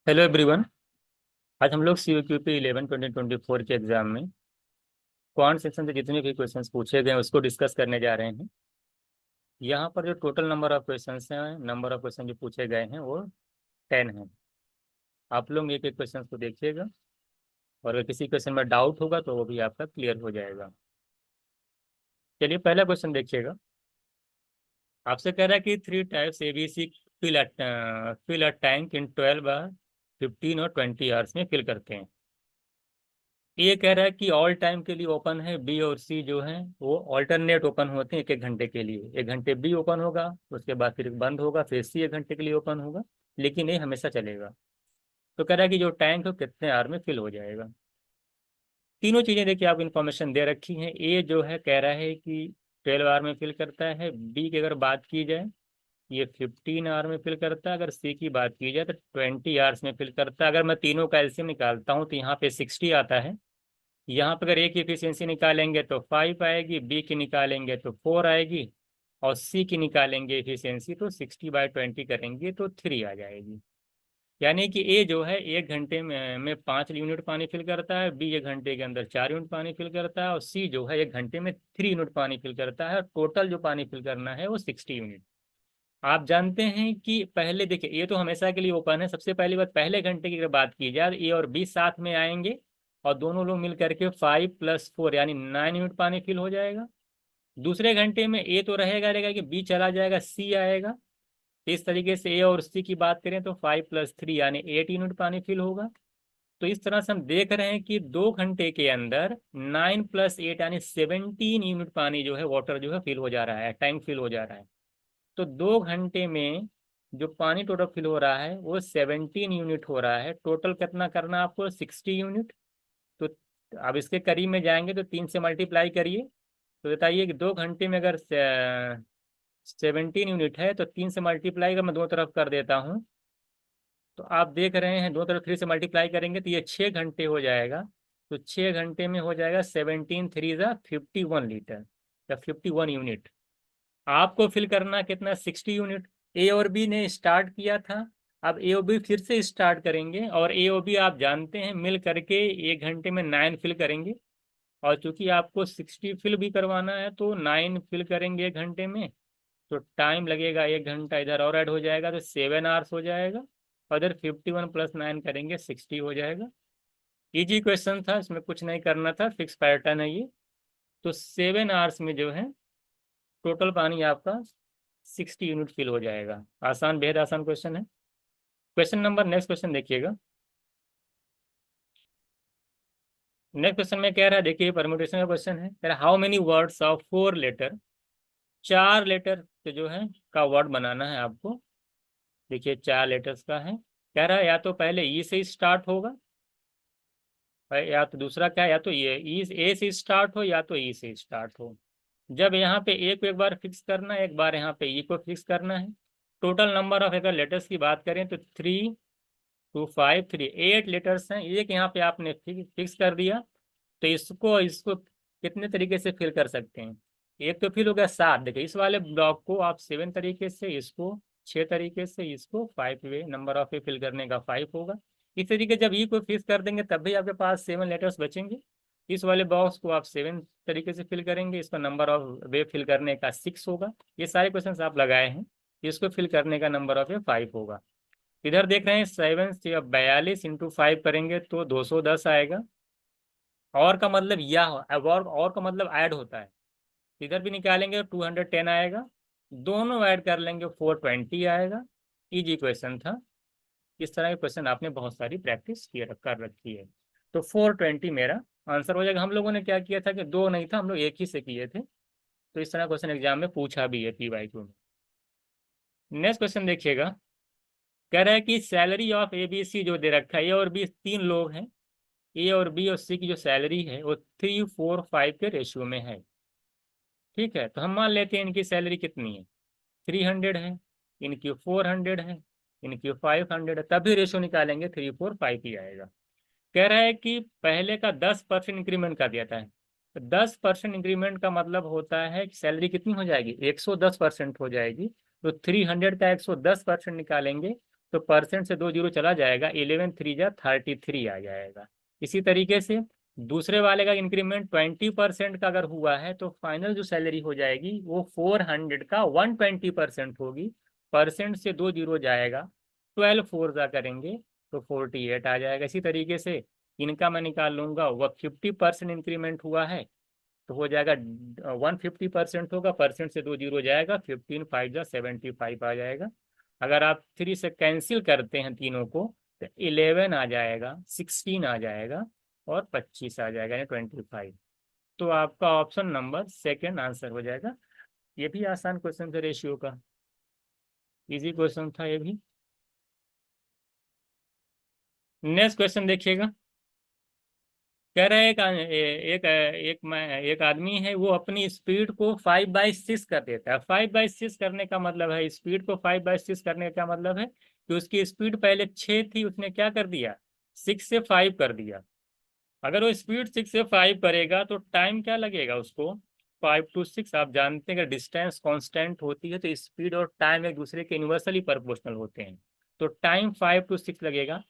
Hello everyone. आज हम लोग सी क्यू पी 11/2024 के एग्जाम में क्वांट सेक्शन से जितने भी क्वेश्चंस पूछे गए हैं उसको डिस्कस करने जा रहे हैं। यहाँ पर जो टोटल नंबर ऑफ क्वेश्चंस हैं, नंबर ऑफ क्वेश्चन जो पूछे गए हैं वो 10 हैं। आप लोग एक एक क्वेश्चन को देखिएगा और अगर किसी क्वेश्चन में डाउट होगा तो वो भी आपका क्लियर हो जाएगा। चलिए पहला क्वेश्चन देखिएगा। आपसे कह रहा है कि 3 types ABC fill a tank in 12 15 और 20 आवर्स में फिल करते हैं। ये कह रहा है कि ऑल टाइम के लिए ओपन है, बी और सी जो है वो ऑल्टरनेट ओपन होते हैं एक एक घंटे के लिए। एक घंटे बी ओपन होगा, उसके बाद फिर बंद होगा, फिर सी एक घंटे के लिए ओपन होगा, लेकिन ये हमेशा चलेगा। तो कह रहा है कि जो टैंक है कितने आवर में फिल हो जाएगा। तीनों चीजें देखिए आपको इन्फॉर्मेशन दे रखी है। ए जो है कह रहा है कि 12 आवर में फिल करता है। बी की अगर बात की जाए ये 15 आवर में फिल करता है। अगर सी की बात की जाए तो 20 आवर्स में फिल करता है। अगर मैं तीनों का एलसीएम निकालता हूँ तो यहाँ पे 60 आता है। यहाँ पर अगर ए की एफिशिएंसी निकालेंगे तो 5 आएगी, बी की निकालेंगे तो 4 आएगी, और सी की निकालेंगे एफिशिएंसी तो 60/20 करेंगे तो 3 आ जाएगी। यानी कि ए जो है एक घंटे में 5 यूनिट पानी फिल करता है, बी एक घंटे के अंदर 4 यूनिट पानी फिल करता है, और सी जो है एक घंटे में 3 यूनिट पानी फिल करता है। और टोटल जो पानी फिल करना है वो 60 यूनिट। आप जानते हैं कि पहले देखिए ये तो हमेशा के लिए ओपन है। सबसे पहली बात, पहले घंटे की अगर बात की जाए ए और बी साथ में आएंगे और दोनों लोग मिल करके 5 + 4 यानी 9 यूनिट पानी फिल हो जाएगा। दूसरे घंटे में ए तो रहेगा कि बी चला जाएगा, सी आएगा। तो इस तरीके से ए और सी की बात करें तो 5 + 3 यानी 8 यूनिट पानी फिल होगा। तो इस तरह से हम देख रहे हैं कि 2 घंटे के अंदर 9 + 8 यानी 17 यूनिट पानी जो है वाटर जो है फिल हो जा रहा है, टैंक फिल हो जा रहा है। तो 2 घंटे में जो पानी टोटल फिल हो रहा है वो 17 यूनिट हो रहा है। टोटल कितना करना है आपको? 60 यूनिट। तो अब इसके करीब में जाएंगे तो 3 से मल्टीप्लाई करिए। तो बताइए कि 2 घंटे में अगर 17 यूनिट है तो 3 से मल्टीप्लाई का मैं दोनों तरफ कर देता हूँ। तो आप देख रहे हैं दोनों तरफ 3 से मल्टीप्लाई करेंगे तो ये 6 घंटे हो जाएगा। तो 6 घंटे में हो जाएगा 17 3 = 51 लीटर या 51 यूनिट। आपको फिल करना कितना? 60 यूनिट। ए और बी ने स्टार्ट किया था, अब ए और बी फिर से स्टार्ट करेंगे, और ए और बी आप जानते हैं मिल करके एक घंटे में 9 फिल करेंगे। और चूंकि आपको 60 फिल भी करवाना है तो 9 फिल करेंगे एक घंटे में। तो टाइम लगेगा 1 घंटा, इधर और ऐड हो जाएगा तो 7 आवर्स हो जाएगा। और इधर 51 + 9 करेंगे 60 हो जाएगा। इजी क्वेश्चन था, इसमें कुछ नहीं करना था, फिक्स पैटर्न है ये। तो 7 आवर्स में जो है टोटल पानी आपका 60 यूनिट फिल हो जाएगा। आसान, बेहद आसान क्वेश्चन है। क्वेश्चन नंबर नेक्स्ट क्वेश्चन देखिएगा। नेक्स्ट क्वेश्चन में कह रहा है, देखिए परम्यूटेशन का क्वेश्चन है। कह रहा है how many words of 4 letter, 4 letter से जो है का वर्ड बनाना है आपको। देखिए 4 लेटर्स का है। कह रहा है या तो पहले ई से स्टार्ट होगा, या तो दूसरा क्या है, या तो ये ई ए से स्टार्ट हो या तो ई से स्टार्ट हो। जब यहाँ पे ए को एक बार फिक्स करना है, एक बार यहाँ पे ई को फिक्स करना है। टोटल नंबर ऑफ अगर लेटर्स की बात करें तो 3 2 5 3 8 लेटर्स हैं। एक यहाँ पे आपने फिक्स कर दिया। तो इसको इसको कितने तरीके से फिल कर सकते हैं? एक तो फिल हो गया 7। देखिए इस वाले ब्लॉक को आप 7 तरीके से, इसको 6 तरीके से, इसको 5 वे, नंबर ऑफ वे फिल करने का 5 होगा। इस तरीके जब ई को फिक्स कर देंगे तब भी आपके पास 7 लेटर्स बचेंगे। इस वाले बॉक्स को आप 7 तरीके से फिल करेंगे, इसका नंबर ऑफ वे फिल करने का 6 होगा। ये सारे क्वेश्चन आप लगाए हैं। इसको फिल करने का नंबर ऑफ वे 5 होगा। इधर देख रहे हैं 7 से अब 42 × 5 करेंगे तो 210 आएगा। और का मतलब या और का मतलब ऐड होता है। इधर भी निकालेंगे तो 210 आएगा। दोनों ऐड कर लेंगे 420 आएगा। इजी क्वेश्चन था। इस तरह के क्वेश्चन आपने बहुत सारी प्रैक्टिस कर रखी है। तो 420 मेरा आंसर हो जाएगा। हम लोगों ने क्या किया था कि दो नहीं था, हम लोग एक ही से किए थे। तो इस तरह क्वेश्चन एग्जाम में पूछा भी है PYQ में। नेक्स्ट क्वेश्चन देखिएगा। कह रहा है कि सैलरी ऑफ ABC जो दे रखा है, ए और बी 3 लोग हैं। ए और बी और सी की जो सैलरी है वो 3 4 5 के रेशियो में है। ठीक है, तो हम मान लेते हैं इनकी सैलरी कितनी है, 300 है, इनकी 400 है, इनकी 500 है, तभी रेशियो निकालेंगे 3 4 5 ही आएगा। कह रहा है कि पहले का 10% इंक्रीमेंट कर दिया था। तो 10% इंक्रीमेंट का मतलब होता है कि सैलरी कितनी हो जाएगी, 110% हो जाएगी। तो 300 का 110% निकालेंगे तो परसेंट से 2 जीरो चला जाएगा, 11 3 जा 33 आ जाएगा। इसी तरीके से दूसरे वाले का इंक्रीमेंट 20% का अगर हुआ है तो फाइनल जो सैलरी हो जाएगी वो 400 का 120% होगी। परसेंट से 2 जीरो जाएगा, 12 फोर जा करेंगे तो 48 आ जाएगा। इसी तरीके से इनका मैं निकाल लूंगा, वह 50% इंक्रीमेंट हुआ है तो हो जाएगा 150% होगा, परसेंट से 2 जीरो जाएगा, 15 5 जा 75 आ जाएगा। अगर आप 3 से कैंसिल करते हैं तीनों को तो 11 आ जाएगा, 16 आ जाएगा और 25 आ जाएगा, यानी 25। तो आपका ऑप्शन नंबर सेकेंड आंसर हो जाएगा। ये भी आसान क्वेश्चन था रेशियो का, इजी क्वेश्चन था ये भी। नेक्स्ट क्वेश्चन देखिएगा। कह रहा है एक आदमी है, वो अपनी स्पीड को 5/6 कर देता है। 5/6 करने का मतलब है, स्पीड को 5/6 करने का मतलब है कि उसकी स्पीड पहले 6 थी, उसने क्या कर दिया, 6 से 5 कर दिया। अगर वो स्पीड 6 से 5 करेगा तो टाइम क्या लगेगा उसको, 5 to 6। आप जानते हैं कि डिस्टेंस कांस्टेंट होती है तो स्पीड और टाइम एक दूसरे के इन्वर्सली प्रोपोर्शनल होते हैं। तो टाइम 5 to 6 लगेगा।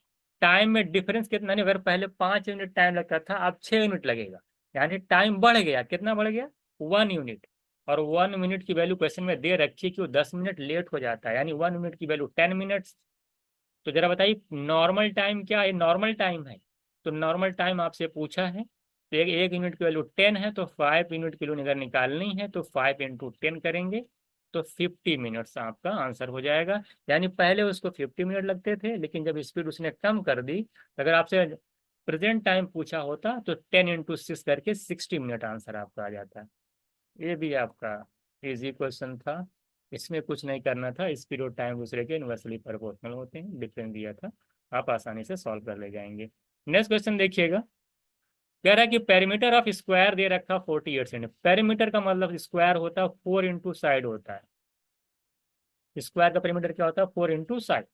टाइम में डिफरेंस कितना नहीं, अगर पहले 5 मिनट टाइम लगता था अब 6 मिनट लगेगा, यानी टाइम बढ़ गया। कितना बढ़ गया, 1 यूनिट। और 1 मिनट की वैल्यू क्वेश्चन में दे रखी है कि वो 10 मिनट लेट हो जाता है, यानी 1 मिनट की वैल्यू 10 मिनट्स। तो जरा बताइए नॉर्मल टाइम क्या है, नॉर्मल टाइम है। तो नॉर्मल टाइम आपसे पूछा है तो एक यूनिट की वैल्यू 10 है, तो 5 यूनिट की वैल्यू अगर निकालनी है तो 5 × 10 करेंगे तो 50 मिनट्स आपका आंसर हो जाएगा। यानी पहले उसको 50 मिनट लगते थे, लेकिन जब स्पीड उसने कम कर दी तो अगर आपसे प्रेजेंट टाइम पूछा होता तो 10 × 6 करके 60 मिनट आंसर आपका आ जाता। ये भी आपका इजी क्वेश्चन था, इसमें कुछ नहीं करना था। स्पीड और टाइम दूसरे के इन्वर्सली प्रोपोर्शनल होते हैं, डिफरेंस दिया था, आप आसानी से सॉल्व कर ले जाएंगे। नेक्स्ट क्वेश्चन देखिएगा। कह रहा है कि पेरीमीटर ऑफ स्क्वायर दे रखा 48 सेंटीमीटर। पेरीमीटर का मतलब स्क्वायर होता है 4 × साइड होता है। स्क्वायर का पेरीमीटर क्या होता है, 4 × साइड।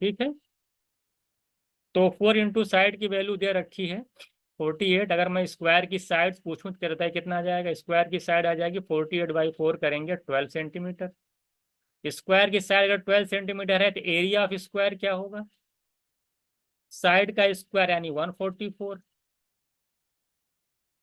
ठीक है, तो 4 × साइड की वैल्यू दे रखी है 48। अगर मैं स्क्वायर की साइड पूछूं तो कहता है कितना आ जाएगा, स्क्वायर की साइड आ जाएगी 48/4 करेंगे 12 सेंटीमीटर। स्क्वायर की साइड अगर 12 सेंटीमीटर है तो एरिया ऑफ स्क्वायर क्या होगा, साइड का स्क्वायर यानी 144।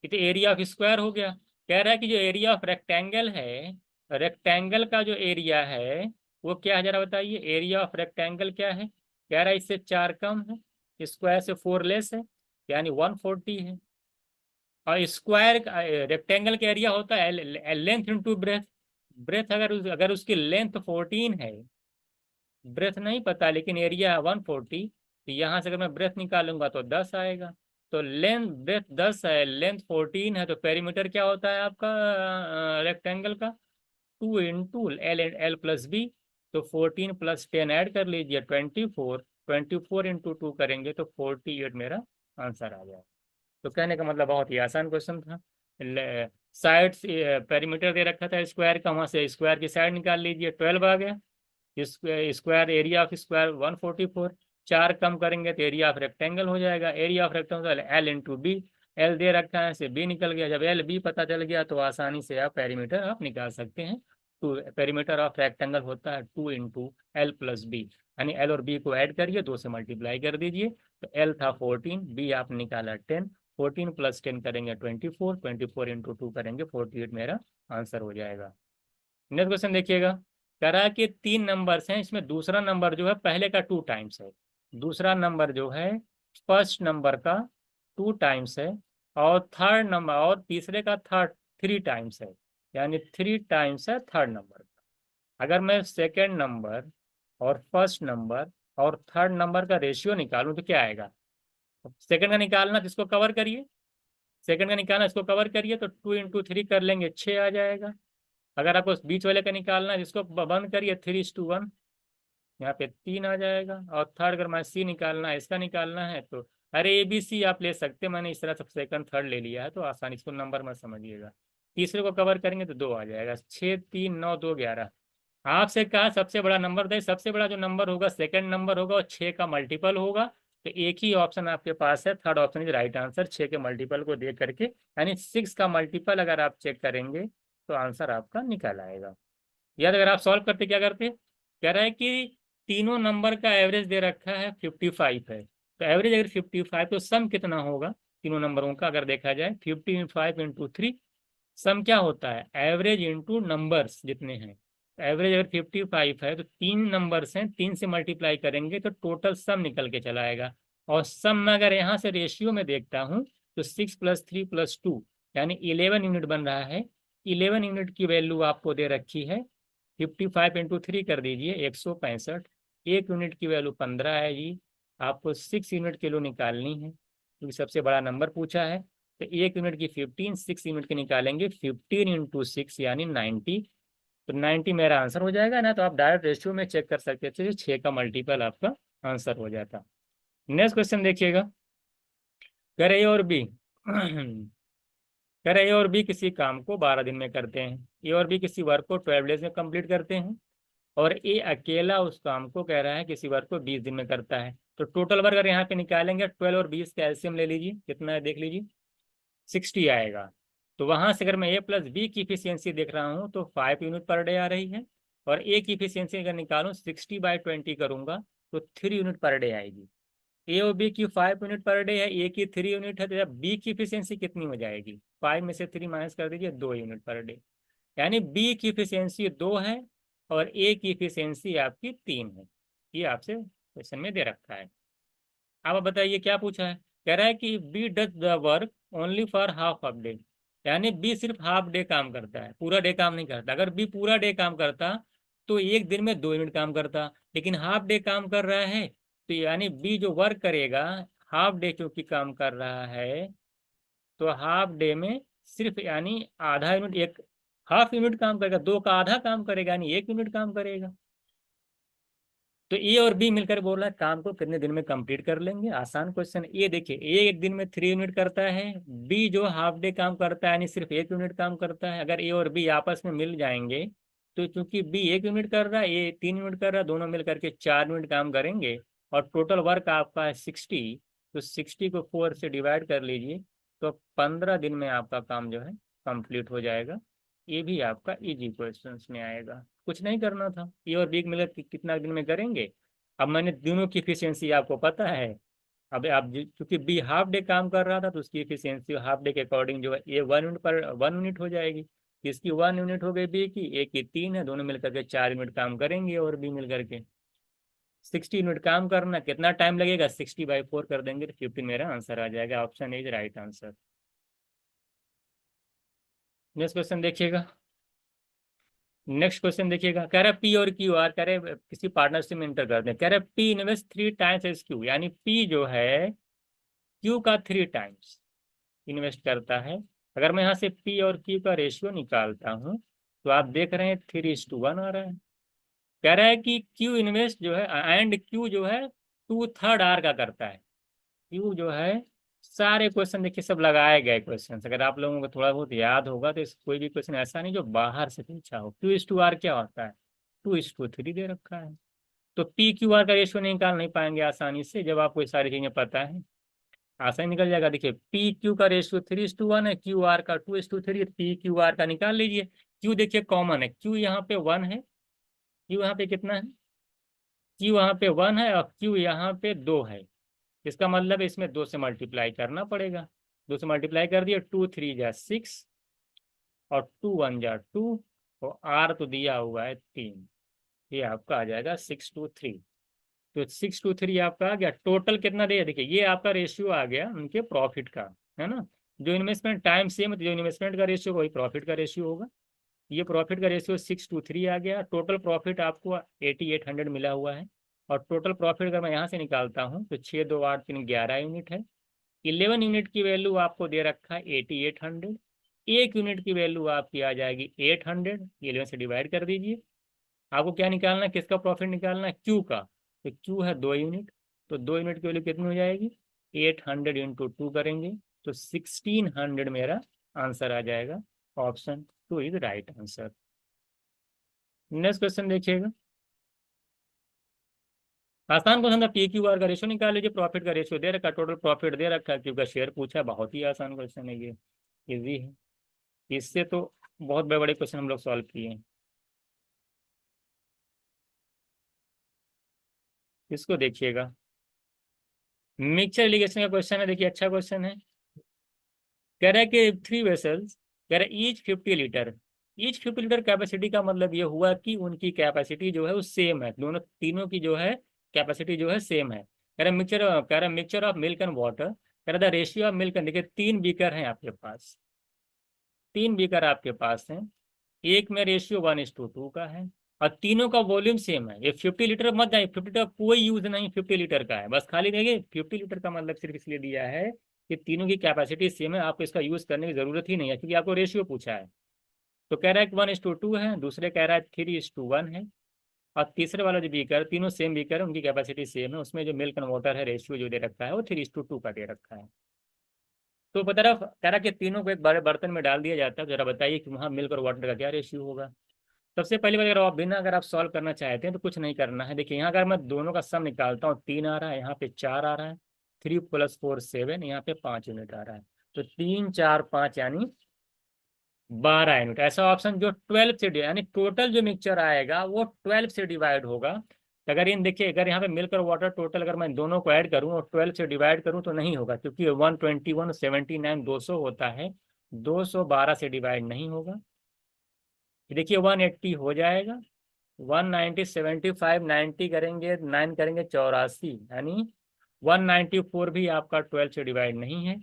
ये तो एरिया ऑफ स्क्वायर हो गया। कह रहा है कि जो एरिया ऑफ रेक्टेंगल है, रेक्टेंगल का जो एरिया है वो क्या है, जरा बताइए। एरिया ऑफ रेक्टेंगल क्या है, कह रहा है इससे 4 कम है, स्क्वायर से 4 लेस है, यानी 140 है। और स्क्वायर रेक्टेंगल का एरिया होता है लेंथ इंटू ब्रेथ। ब्रेथ अगर उसकी लेंथ 14 है, ब्रेथ नहीं पता लेकिन एरिया है 140, तो यहाँ से अगर मैं ब्रेथ निकालूंगा तो 10 आएगा। तो लेंथ ब्रेथ 10 है, लेंथ 14 है, तो पेरीमीटर क्या होता है आपका रेक्टेंगल का, 2 × L+B। तो 14 + 10 ऐड कर लीजिए 24, 24 × 2 करेंगे तो 48 मेरा आंसर आ जाएगा। तो कहने का मतलब बहुत ही आसान क्वेश्चन था। साइड पेरीमीटर दे रखा था स्क्वायर का, वहां से स्क्वायर की साइड निकाल लीजिए, 12 आ गया। स्क्वायर एरिया ऑफ स्क्वायर 144, 4 कम करेंगे तो एरिया ऑफ रेक्टेंगल हो जाएगा। Area of rectangle L × B, L दे रखा है से बी निकल गया। जब L B पता चल गया तो आसानी से आप पेरीमीटर आप निकाल सकते हैं। टू पेरीमीटर ऑफ रेक्टेंगल होता है 2 × L+B, यानी एल और बी को ऐड करिए, 2 से मल्टीप्लाई कर दीजिए। तो एल था 14, बी आप निकाला 10, 14 + 10 करेंगे 24, 24 × 2 करेंगे 48 मेरा आंसर हो जाएगा। नेक्स्ट क्वेश्चन देखिएगा। कह रहा है कि 3 नंबर्स हैं, इसमें दूसरा नंबर जो है पहले का 2 टाइम्स है, दूसरा नंबर जो है फर्स्ट नंबर का 2 टाइम्स है, और थर्ड नंबर और तीसरे का 3 टाइम्स है, यानी 3 टाइम्स है थर्ड नंबर का। अगर मैं सेकेंड नंबर और फर्स्ट नंबर और थर्ड नंबर का रेशियो निकालूं तो क्या आएगा। सेकेंड का निकालना तो इसको कवर करिए, सेकेंड का निकालना इसको कवर करिए, तो 2 × 3 कर लेंगे 6 आ जाएगा। अगर आपको बीच वाले का निकालना है जिसको बंद करिए 3:1, यहाँ पे 3 आ जाएगा। और थर्ड अगर मैं सी निकालना है, इसका निकालना है तो अरे ABC आप ले सकते हैं, मैंने इस तरह से सेकंड थर्ड ले लिया है तो आसानी इसको नंबर मत समझिएगा। तीसरे को कवर करेंगे तो 2 आ जाएगा, 6 3 9 2 11। आपसे कहा सबसे बड़ा नंबर दे, सबसे बड़ा जो नंबर होगा सेकंड नंबर होगा और 6 का मल्टीपल होगा। तो एक ही ऑप्शन आपके पास है, third option is right answer, 6 के मल्टीपल को देख करके, यानी 6 का मल्टीपल अगर आप चेक करेंगे तो आंसर आपका निकल आएगा। याद अगर आप सॉल्व करते क्या करते, कह रहा है कि तीनों नंबर का एवरेज दे रखा है 55 है, तो एवरेज अगर 55 तो सम कितना होगा तीनों नंबरों का अगर देखा जाए 55 × 3 सम क्या होता है एवरेज इंटू नंबर्स जितने हैं। एवरेज अगर 55 है तो तीन नंबर्स हैं, तीन से मल्टीप्लाई करेंगे तो टोटल सम निकल के चला आएगा। और सम में अगर यहाँ से रेशियो में देखता हूँ तो 6 + 3 + 2 यानी 11 यूनिट बन रहा है। 11 यूनिट की वैल्यू आपको दे रखी है 55 × 3 कर दीजिए 165। एक यूनिट की वैल्यू 15 है जी। आपको 6 यूनिट किलो निकालनी है क्योंकि सबसे बड़ा नंबर पूछा है। तो एक यूनिट की 15, 6 यूनिट की निकालेंगे 15 × 6 यानी 90। तो 90 मेरा आंसर हो जाएगा ना, तो आप डायरेक्ट रेशियो में चेक कर सकते थे 6 का मल्टीपल आपका आंसर हो जाता। नेक्स्ट क्वेश्चन देखिएगा, करे ए और बी करे ए और बी किसी काम को 12 दिन में करते हैं, ए और बी किसी वर्क को 12 डेज में कंप्लीट करते हैं, और ए अकेला उस काम को कह रहा है किसी वर्क को 20 दिन में करता है। तो टोटल वर्क अगर यहाँ पे निकालेंगे 12 और 20 का एलसीएम ले लीजिए, कितना है देख लीजिए 60 आएगा। तो वहां से अगर मैं ए प्लस बी की इफिशियंसी देख रहा हूँ तो 5 यूनिट पर डे आ रही है, और ए की इफिशियंसी अगर निकालूं 60/20 करूंगा तो 3 यूनिट पर डे आएगी। ए और बी की 5 यूनिट पर डे है, ए की 3 यूनिट है, तो जब बी की इफिशियंसी कितनी हो जाएगी 5 में से 3 माइनस कर दीजिए 2 यूनिट पर डे। यानी बी की इफिशियंसी 2 है और ए की इफिशियंसी आपकी 3 है। ये आपसे क्वेश्चन में दे रखा है। अब आप बताइए क्या पूछा है, कह रहा है कि B does the work only for half of day, यानी बी सिर्फ हाफ डे काम करता है, पूरा डे काम नहीं करता। अगर बी पूरा डे काम करता तो एक दिन में 2 यूनिट काम करता, लेकिन हाफ डे काम कर रहा है तो यानी बी जो वर्क करेगा हाफ डे क्योंकि काम कर रहा है तो हाफ डे में सिर्फ यानी आधा यूनिट, एक हाफ यूनिट काम करेगा, दो का आधा काम करेगा यानी 1 यूनिट काम करेगा। तो ए और बी मिलकर बोल रहा है काम को कितने दिन में कंप्लीट कर लेंगे। आसान क्वेश्चन। ये देखिए ए एक दिन में 3 यूनिट करता है, बी जो हाफ डे काम करता है यानी सिर्फ 1 यूनिट काम करता है। अगर ए और बी आपस में मिल जाएंगे तो चूंकि बी 1 यूनिट कर रहा है ए 3 यूनिट कर रहा है, दोनों मिल करके 4 यूनिट काम करेंगे, और टोटल वर्क आपका है 60। तो 60 को 4 से डिवाइड कर लीजिए तो 15 दिन में आपका काम जो है कंप्लीट हो जाएगा। ये भी आपका इजी क्वेश्चन में आएगा, कुछ नहीं करना था। ए और बी मिलकर कितना दिन में करेंगे। अब मैंने दोनों की इफिशियंसी आपको पता है। अब आप क्योंकि बी हाफ डे काम कर रहा था तो उसकी इफिशियंसी हाफ डे के अकॉर्डिंग जो है ये 1 यूनिट पर 1 यूनिट हो जाएगी। इसकी 1 यूनिट हो गई बी की, ए की 3 है, दोनों मिलकर के 4 यूनिट काम करेंगे और बी मिलकर के 60 यूनिट काम करना। कितना टाइम लगेगा 60/4 कर देंगे तो 15 मेरा आंसर आ जाएगा। Option is right answer. Next question देखिएगा, नेक्स्ट क्वेश्चन देखिएगा, कह रहा है पी और क्यू आर, कह रहे किसी पार्टनरशिप में इंटर करते हैं, कह रहे P invest 3 times S Q, यानी पी जो है क्यू का 3 टाइम्स इन्वेस्ट करता है। अगर मैं यहाँ से पी और क्यू का रेशियो निकालता हूँ तो आप देख रहे हैं 3:1 आ रहा है। कह रहा है कि क्यू इन्वेस्ट जो है एंड क्यू जो है 2/3 आर का करता है। क्यू जो है सारे क्वेश्चन देखिए सब लगाए गए क्वेश्चन, अगर आप लोगों को थोड़ा बहुत याद होगा तो कोई भी क्वेश्चन ऐसा नहीं जो बाहर से पूछा हो। Q/R क्या होता है 2:3 दे रखा है। तो PQR का रेशियो निकाल नहीं पाएंगे आसानी से, जब आपको ये सारी चीजें पता है आसानी निकल जाएगा। देखिए PQ का रेशियो 3:1 है, QR का 2:3 है, PQR का निकाल लीजिए। Q देखिए कॉमन है, Q यहाँ पे 1 है, Q यहाँ पे कितना है, Q यहाँ पे 1 है और Q यहाँ पे 2 है। इसका मतलब इसमें 2 से मल्टीप्लाई करना पड़ेगा। 2 से मल्टीप्लाई कर दिया 2×3 = 6 और 2×1 = 2 और आर तो दिया हुआ है 3। ये आपका आ जाएगा 6:3। तो 6:3 आपका आ गया। टोटल कितना दिया देखिए ये आपका रेशियो आ गया उनके प्रॉफिट का, है ना। जो इन्वेस्टमेंट टाइम सेम है तो जो इन्वेस्टमेंट का रेशियो वही प्रॉफिट का रेशियो होगा। ये प्रॉफिट का रेशियो 6:3 आ गया। टोटल प्रॉफिट आपको 8800 मिला हुआ है। और टोटल प्रॉफिट अगर मैं यहाँ से निकालता हूँ तो 6, 2, 8, 3, 11 यूनिट है। 11 यूनिट की वैल्यू आपको दे रखा है 8800। एक यूनिट की वैल्यू आपकी आ जाएगी 800, 11 से डिवाइड कर दीजिए। आपको क्या निकालना है, किसका प्रॉफिट निकालना है, क्यू का। तो क्यू है 2 यूनिट, तो 2 यूनिट की वैल्यू कितनी हो जाएगी 800 × 2 करेंगे तो 1600 मेरा आंसर आ जाएगा। Option 2 is right answer. Next question देखिएगा, आसान क्वेश्चन था। PQR का रेशियो निकाल लीजिए, प्रॉफिट का रेशियो दे रखा, टोटल प्रॉफिट दे रखा है, क्यू का शेयर पूछा है। बहुत ही आसान क्वेश्चन है ये, इजी है। इससे तो बहुत बड़े बड़े क्वेश्चन हम लोग सॉल्व किए हैं। इसको देखिएगा, मिक्सचर इरिगेशन का क्वेश्चन है। देखिए अच्छा क्वेश्चन है। कह रहा है कि 3 वेसल्स, कह रहा है each 50 litre. Each 50 litre capacity का मतलब ये हुआ कि उनकी कैपेसिटी जो है वो सेम है, दोनों तीनों की जो है कैपेसिटी जो है सेम है। कह रहा mixture of milk and water, कह रहा था रेशियो ऑफ मिल्क एंड, देखिए 3 बीकर हैं आपके पास, 3 बीकर आपके पास हैं। एक में रेशियो 1:2 का है, और तीनों का वॉल्यूम सेम है। ये 50 लीटर मत जाइए, 50 का कोई यूज नहीं, 50 लीटर का है बस। खाली देखिए 50 लीटर का मतलब सिर्फ इसलिए दिया है कि तीनों की कैपेसिटी सेम है, आपको इसका यूज करने की जरूरत ही नहीं है, क्योंकि आपको रेशियो पूछा है। तो कह रहा है कि 1:2 है, दूसरे कह रहा है 3:1 है, और तीसरे वाला जो बीकर, तीनों सेम बीकर है, उनकी कैपेसिटी सेम है, उसमें जो मिल्क एंड वाटर है रेशियो जो दे रखा है वो 3:2 का दे रखा है। तो बता रहा, कह रहा कि तीनों को एक बड़े बर्तन में डाल दिया जाता है, जरा बताइए कि वहाँ मिल्क और वाटर का क्या रेशियो होगा। सबसे पहली बात, अगर आप सॉल्व करना चाहते हैं तो कुछ नहीं करना है। देखिए यहाँ अगर मैं दोनों का सम निकालता हूँ, 3 आ रहा है, यहाँ पे 4 आ रहा है, 3 + 4 7, यहाँ पे 5 यूनिट आ रहा है। तो 3 4 5 यानी 12 यूनिट। ऐसा ऑप्शन जो 12 से यानी टोटल जो मिक्सचर आएगा वो 12 से डिवाइड होगा। तो अगर इन देखिए, अगर यहाँ पे मिल्क और वाटर टोटल अगर मैं दोनों को ऐड करूँ और 12 से डिवाइड करूँ तो नहीं होगा, क्योंकि 121 79 200 होता है, 212 से डिवाइड नहीं होगा। देखिए 180 हो जाएगा, 190 75 90 करेंगे, 9 करेंगे 84, यानी 194 भी आपका 12 से डिवाइड नहीं है।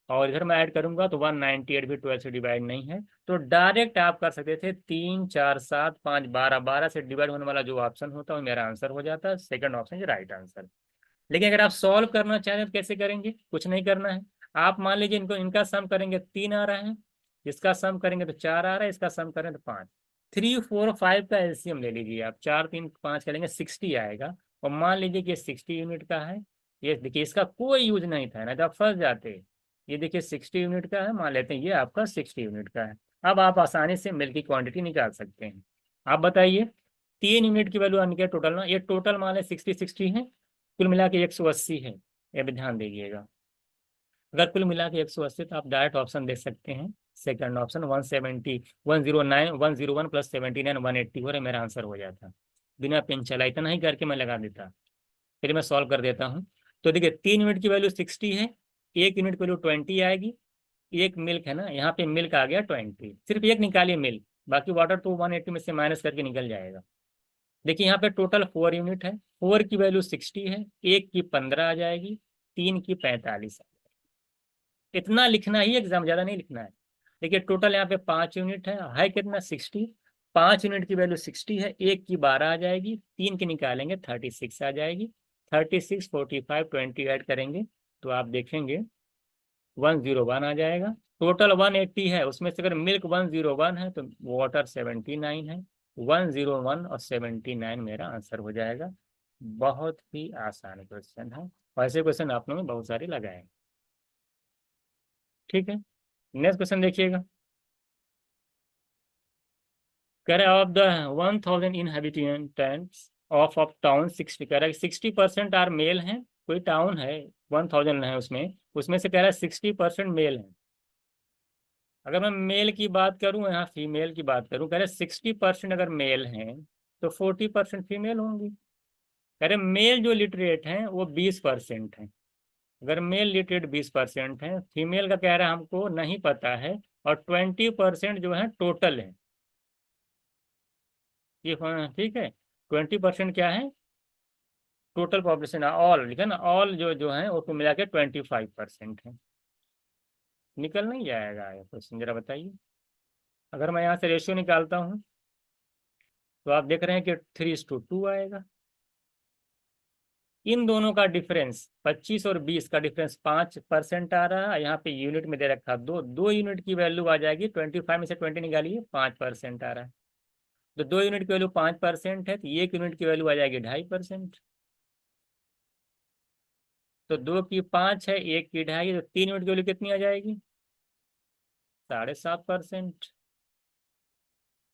और इधर मैं ऐड करूंगा तो 198 भी 12 से डिवाइड नहीं है। तो डायरेक्ट आप कर सकते थे 3 4 7 5 12, 12 से डिवाइड होने वाला जो ऑप्शन होता है वो मेरा आंसर हो जाता है, सेकंड ऑप्शन राइट आंसर। लेकिन अगर आप सॉल्व करना चाहें तो कैसे करेंगे, कुछ नहीं करना है। आप मान लीजिए इनको, इनका सम करेंगे 3 आ रहा है, इसका सम करेंगे तो 4 आ रहा है, इसका सम करें तो 5, 3 4 5 का एलसीएम ले लीजिए आप, 4 3 5 करेंगे 60 आएगा। और मान लीजिए कि 60 यूनिट का है। ये देखिए इसका कोई यूज नहीं था ना, तो आप फंस जाते। ये देखिए 60 यूनिट का है, मान लेते हैं ये आपका 60 यूनिट का है। अब आप आसानी से मिल्क की क्वांटिटी निकाल सकते हैं। आप बताइए, 3 यूनिट की वैल्यू आने के टोटल ना, ये टोटल मान लें 60 है, कुल मिला के 180 है। ये भी ध्यान दीजिएगा, अगर कुल मिला के 180 तो आप डायरेक्ट ऑप्शन दे सकते हैं, सेकंड ऑप्शन 170 109 101 + 79 180 हो रहा, मेरा आंसर हो जाता। बिना पेन चला इतना ही करके मैं लगा देता। फिर मैं सॉल्व कर देता हूँ। तो देखिए 3 यूनिट की वैल्यू 60 है, 1 यूनिट की वैल्यू 20 आएगी। एक मिल्क है ना, यहाँ पे मिल्क आ गया 20, सिर्फ एक निकालिए मिल्क, बाकी वाटर तो 180 में से माइनस करके निकल जाएगा। देखिए यहाँ पे टोटल 4 यूनिट है, 4 की वैल्यू 60 है, एक की 15 आ जाएगी, 3 की 45 इतना लिखना ही एग्जाम, ज्यादा नहीं लिखना है। देखिए टोटल यहाँ पे 5 यूनिट है कितना 60, 5 यूनिट की वैल्यू 60 है, एक की 12 आ जाएगी, 3 की निकालेंगे 36 आ जाएगी, 36 45 20 ऐड करेंगे तो आप देखेंगे 101 आ जाएगा। टोटल 180 है, उसमें से अगर मिल्क 101 है तो वाटर 79 है, 101 और 79 मेरा आंसर हो जाएगा। बहुत ही आसान क्वेश्चन है, और ऐसे क्वेश्चन आप लोगों ने बहुत सारे लगाए। ठीक है, नेक्स्ट क्वेश्चन देखिएगा। कह रहा है of the 1000 inhabitants of town 60, कह रहा है 60% आर मेल हैं। कोई टाउन है 1000 है, उसमें उसमें से कह रहा है 60% मेल है। अगर मैं मेल की बात करूं, यहाँ फीमेल की बात करूं, कह रहे 60% अगर मेल हैं तो 40% फीमेल होंगी। कह रहे मेल जो लिटरेट हैं वो 20% हैं। अगर मेल लिटरेट 20% है, फीमेल का कह रहा है हमको नहीं पता है, और 20% जो है टोटल है। ये ठीक है, 20% क्या है, टोटल पॉपुलेशन ऑल लिखा ना, ऑल जो जो है वो मिला के 25% है। निकल नहीं जाएगा ये क्वेश्चन, जरा बताइए। अगर मैं यहाँ से रेशियो निकालता हूँ तो आप देख रहे हैं कि 3:2 आएगा। इन दोनों का डिफरेंस 25 और 20 का डिफरेंस 5% आ रहा है। यहाँ पे यूनिट में दे रखा, दो दो यूनिट की वैल्यू आ जाएगी, 25 में से 20 निकालिए, 5% आ रहा है। तो 2 यूनिट की वैल्यू 5% है, तो 1 यूनिट की वैल्यू आ जाएगी 2.5%। तो 2 की 5 है, 1 की 2.5, तो 3 यूनिट की वैल्यू कितनी आ जाएगी, 7.5%।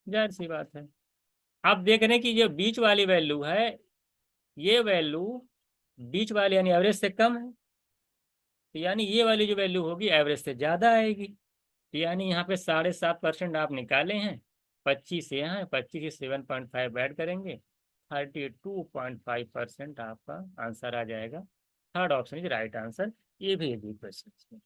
जाहिर सी बात है। आप देख रहे हैं कि जो बीच वाली वैल्यू है, ये वैल्यू बीच वाली यानी एवरेज से कम है, तो यानी ये वाली जो वैल्यू होगी एवरेज से ज्यादा आएगी। तो यानी यहाँ पे 7.5% आप निकाले हैं, 25 यहाँ है, 25 से 7.5 ऐड करेंगे 32.5% आपका आंसर आ जाएगा। Third option is right answer. ये भी एक क्वेश्चन।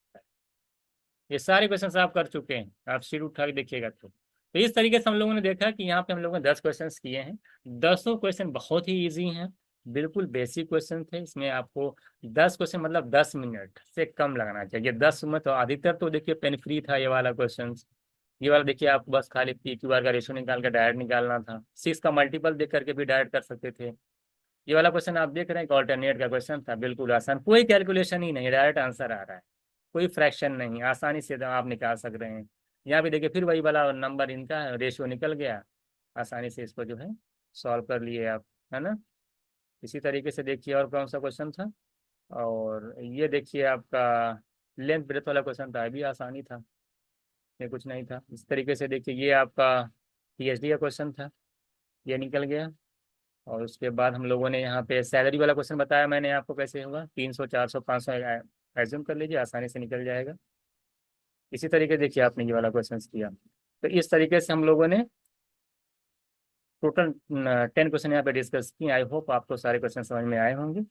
ये सारे क्वेश्चन आप कर चुके हैं, आप शीट उठा के देखिएगा। तो इस तरीके से हम लोगों ने देखा कि यहाँ पे हम लोगों ने 10 क्वेश्चन किए हैं। 10 क्वेश्चन बहुत ही इजी हैं, बिल्कुल बेसिक क्वेश्चन थे। इसमें आपको 10 क्वेश्चन मतलब 10 मिनट से कम लगना चाहिए। 10 में तो अधिकतर तो देखिए पेन फ्री था ये वाला क्वेश्चन। ये वाला देखिए आपको बस खाली PQR का रेशो निकाल कर डायरेक्ट निकालना था। 6 का मल्टीपल देख करके भी डायरेक्ट कर सकते थे। ये वाला क्वेश्चन आप देख रहे हैं कि ऑल्टरनेट का क्वेश्चन था, बिल्कुल आसान, कोई कैलकुलेशन ही नहीं, डायरेक्ट आंसर आ रहा है, कोई फ्रैक्शन नहीं, आसानी से आप निकाल सक रहे हैं। यहाँ भी देखिए फिर वही वाला नंबर इनका रेशियो निकल गया, आसानी से इसको जो है सॉल्व कर लिए आप, है ना। इसी तरीके से देखिए और कौन सा क्वेश्चन था, और ये देखिए आपका लेंथ ब्रेथ वाला क्वेश्चन था, ये भी आसानी था, ये कुछ नहीं था। इस तरीके से देखिए ये आपका PhD का क्वेश्चन था, ये निकल गया। और उसके बाद हम लोगों ने यहाँ पे सैलरी वाला क्वेश्चन बताया मैंने आपको कैसे होगा, 300 400 500 एज्यूम कर लीजिए, आसानी से निकल जाएगा। इसी तरीके देखिए आपने ये वाला क्वेश्चन किया। तो इस तरीके से हम लोगों ने टोटल 10 क्वेश्चन यहाँ पे डिस्कस किए। आई होप आपको सारे क्वेश्चन समझ में आए होंगे।